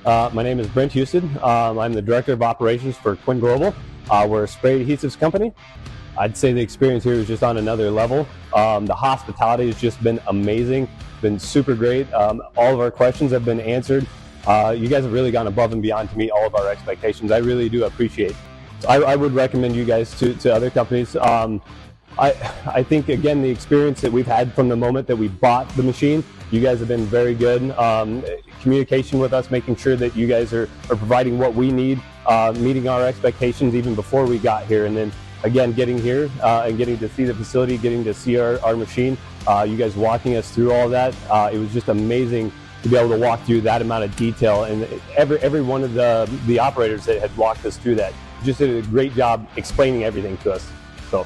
My name is Brent Husted. I'm the Director of Operations for QUIN Global. We're a spray adhesives company. I'd say the experience here is just on another level. The hospitality has just been amazing, been super great. All of our questions have been answered. You guys have really gone above and beyond to meet all of our expectations. I really do appreciate it. So I would recommend you guys to other companies. I think, again, the experience that we've had from the moment that we bought the machine, you guys have been very good. Communication with us, making sure that you guys are providing what we need, meeting our expectations even before we got here. And then, again, getting here and getting to see the facility, getting to see our machine, you guys walking us through all that. It was just amazing to be able to walk through that amount of detail. And every one of the operators that had walked us through that just did a great job explaining everything to us. So